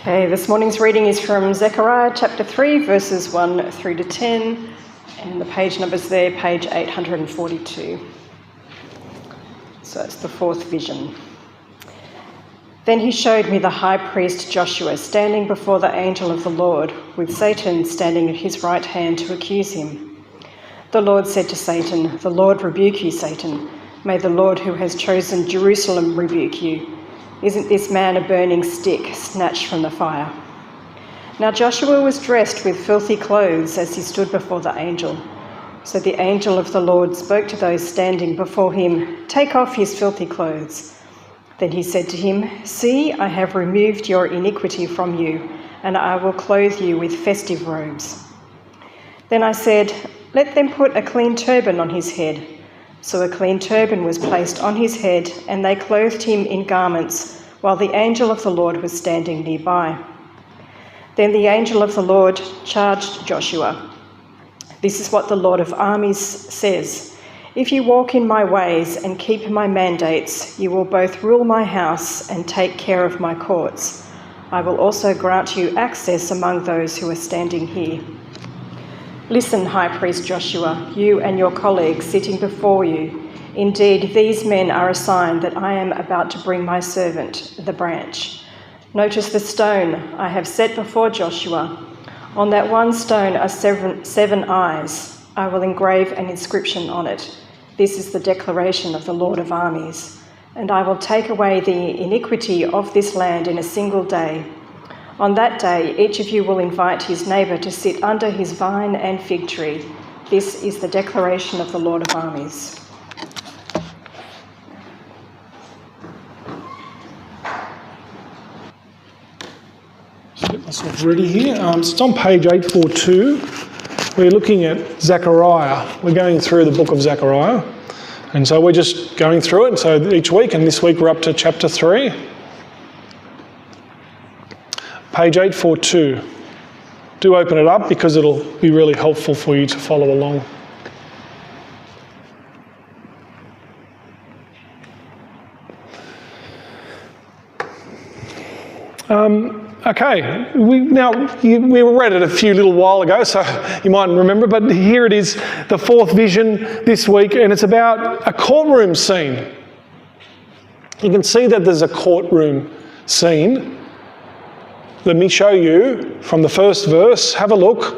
Okay, this morning's reading is from Zechariah chapter 3, verses 1 through to 10, and the page number's there, page 842. So it's the fourth vision. Then he showed me the high priest Joshua standing before the angel of the Lord, with Satan standing at his right hand to accuse him. The Lord said to Satan, "The Lord rebuke you, Satan. May the Lord who has chosen Jerusalem rebuke you. Isn't this man a burning stick snatched from the fire?" Now Joshua was dressed with filthy clothes as he stood before the angel. So the angel of the Lord spoke to those standing before him, "Take off his filthy clothes." Then he said to him, "See, I have removed your iniquity from you, and I will clothe you with festive robes." Then I said, "Let them put a clean turban on his head." So a clean turban was placed on his head, and they clothed him in garments, while the angel of the Lord was standing nearby. Then the angel of the Lord charged Joshua, "This is what the Lord of armies says. If you walk in my ways and keep my mandates, you will both rule my house and take care of my courts. I will also grant you access among those who are standing here. Listen, High Priest Joshua, you and your colleagues sitting before you. Indeed, these men are a sign that I am about to bring my servant, the branch. Notice the stone I have set before Joshua. On that one stone are seven eyes. I will engrave an inscription on it. This is the declaration of the Lord of armies. And I will take away the iniquity of this land in a single day. On that day, each of you will invite his neighbour to sit under his vine and fig tree. This is the declaration of the Lord of armies." Just get myself ready here. It's on page 842. We're looking at Zechariah. We're going through the book of Zechariah. And so we're just going through it. And so each week, and this week we're up to chapter 3. Page 842. Do open it up because it'll be really helpful for you to follow along. Okay, we read it a few little while ago, so you might remember, but here it is, the fourth vision this week, and it's about a courtroom scene. You can see that there's a courtroom scene. Let me show you from the first verse. Have a look.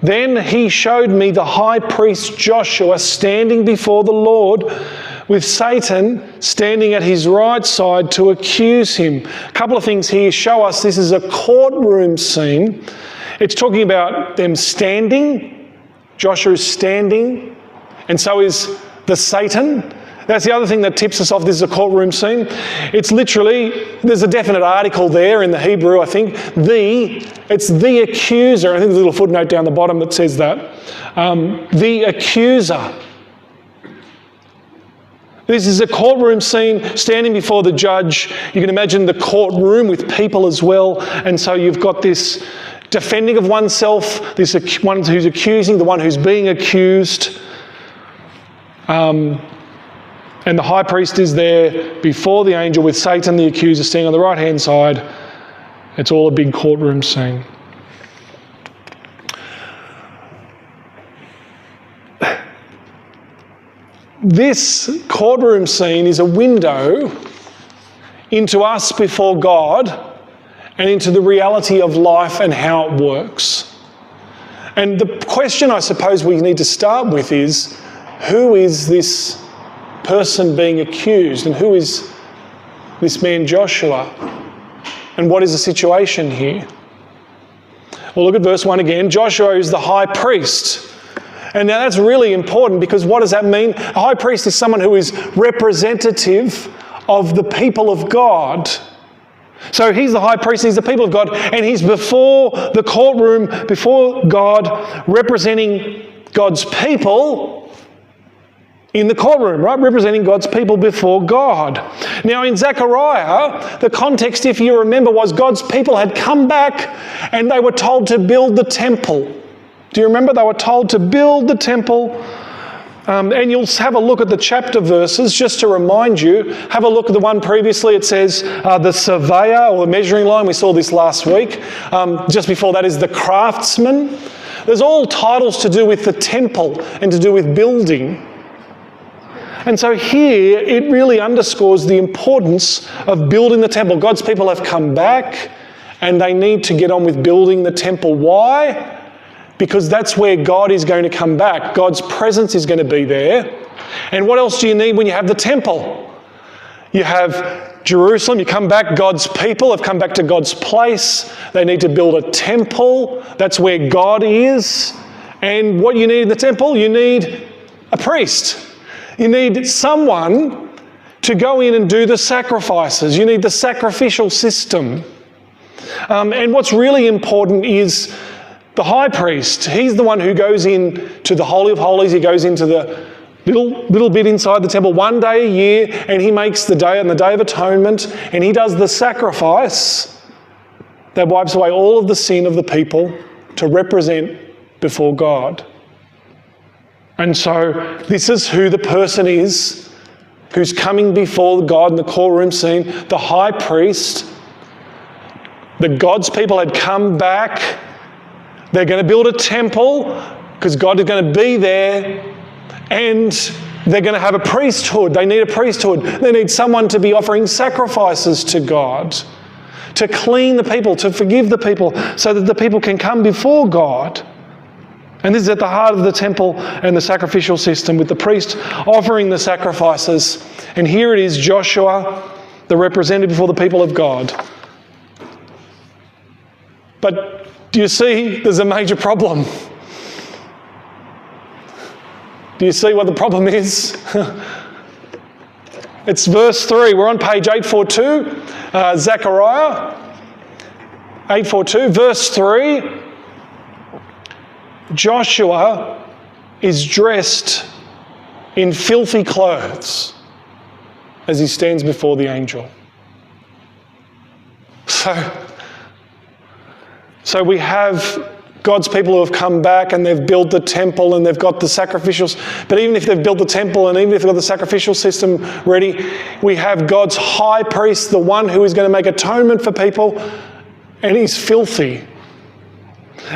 Then he showed me the high priest Joshua standing before the Lord, with Satan standing at his right side to accuse him. A couple of things here show us this is a courtroom scene. It's talking about them standing. Joshua's standing, and so is the Satan. That's the other thing that tips us off this is a courtroom scene. It's literally, there's a definite article there in the Hebrew, I think. It's the accuser. I think there's a little footnote down the bottom that says that. The accuser. This is a courtroom scene, standing before the judge. You can imagine the courtroom with people as well. And so you've got this defending of oneself, this one who's accusing, the one who's being accused. And the high priest is there before the angel with Satan, the accuser, standing on the right-hand side. It's all a big courtroom scene. This courtroom scene is a window into us before God and into the reality of life and how it works. And the question I suppose we need to start with is, who is this person being accused, and who is this man Joshua, and what is the situation here? Well, look at verse 1 again. Joshua is the high priest. And now that's really important, because what does that mean? A high priest is someone who is representative of the people of God. So he's the high priest, he's the people of God, and he's before the courtroom, before God, representing God's people in the courtroom, right? Representing God's people before God. Now in Zechariah, the context, if you remember, was God's people had come back and they were told to build the temple. Do you remember? They were told to build the temple. And you'll have a look at the chapter verses just to remind you. Have a look at the one previously. It says the surveyor or the measuring line. We saw this last week. Just before that is the craftsman. There's all titles to do with the temple and to do with building. And so here it really underscores the importance of building the temple. God's people have come back and they need to get on with building the temple. Why? Because that's where God is going to come back. God's presence is going to be there. And what else do you need when you have the temple? You have Jerusalem, you come back, God's people have come back to God's place. They need to build a temple. That's where God is. And what you need in the temple? You need a priest. You need someone to go in and do the sacrifices. You need the sacrificial system. And what's really important is the high priest. He's the one who goes in to the Holy of Holies. He goes into the little bit inside the temple one day a year, and he makes the day on the Day of Atonement, and he does the sacrifice that wipes away all of the sin of the people to represent before God. And so this is who the person is who's coming before God in the courtroom scene, the high priest. The God's people had come back. They're going to build a temple because God is going to be there, and they're going to have a priesthood. They need a priesthood. They need someone to be offering sacrifices to God, to clean the people, to forgive the people, so that the people can come before God. And this is at the heart of the temple and the sacrificial system, with the priest offering the sacrifices. And here it is, Joshua, the representative before the people of God. But do you see there's a major problem? Do you see what the problem is? It's verse 3. We're on page 842, Zechariah 842, verse 3. Joshua is dressed in filthy clothes as he stands before the angel. So we have God's people who have come back and they've built the temple and they've got the sacrificials. But even if they've built the temple and even if they've got the sacrificial system ready, we have God's high priest, the one who is going to make atonement for people, and he's filthy.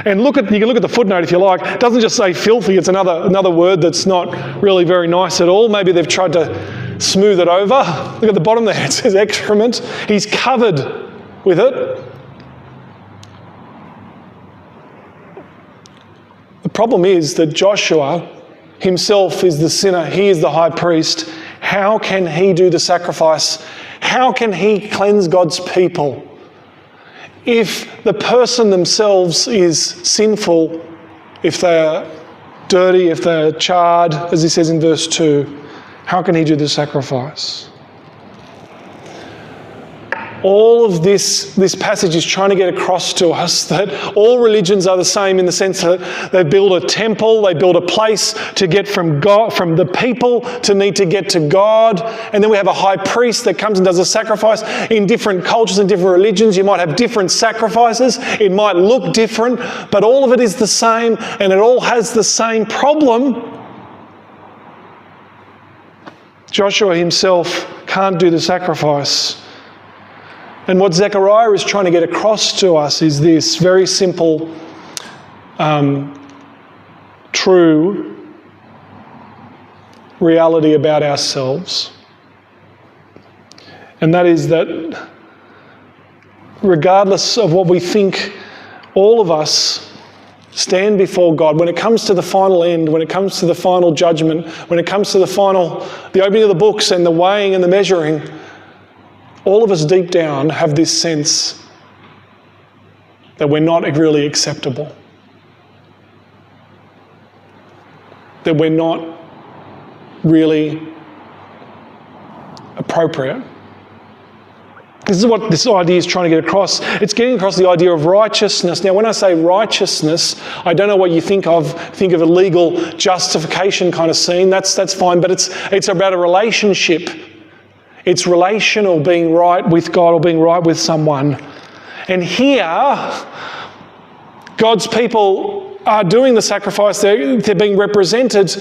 And you can look at the footnote if you like. It doesn't just say filthy, it's another word that's not really very nice at all. Maybe they've tried to smooth it over. Look at the bottom there, it says excrement. He's covered with it. The problem is that Joshua himself is the sinner. He is the high priest. How can he do the sacrifice? How can he cleanse God's people? If the person themselves is sinful, if they're dirty, if they're charred, as he says in verse 2, how can he do the sacrifice? All of this passage is trying to get across to us that all religions are the same in the sense that they build a temple, they build a place to get from God, from the people to need to get to God. And then we have a high priest that comes and does a sacrifice. In different cultures and different religions, you might have different sacrifices. It might look different, but all of it is the same and it all has the same problem. Joshua himself can't do the sacrifice. And what Zechariah is trying to get across to us is this very simple, true reality about ourselves. And that is that regardless of what we think, all of us stand before God. When it comes to the final end, when it comes to the final judgment, when it comes to the opening of the books and the weighing and the measuring, all of us deep down have this sense that we're not really acceptable, that we're not really appropriate. This is what this idea is trying to get across. It's getting across the idea of righteousness. Now, when I say righteousness, I don't know what you think of. Think of a legal justification kind of scene. That's fine, but it's about a relationship. It's relational, being right with God or being right with someone. And here, God's people are doing the sacrifice. They're being represented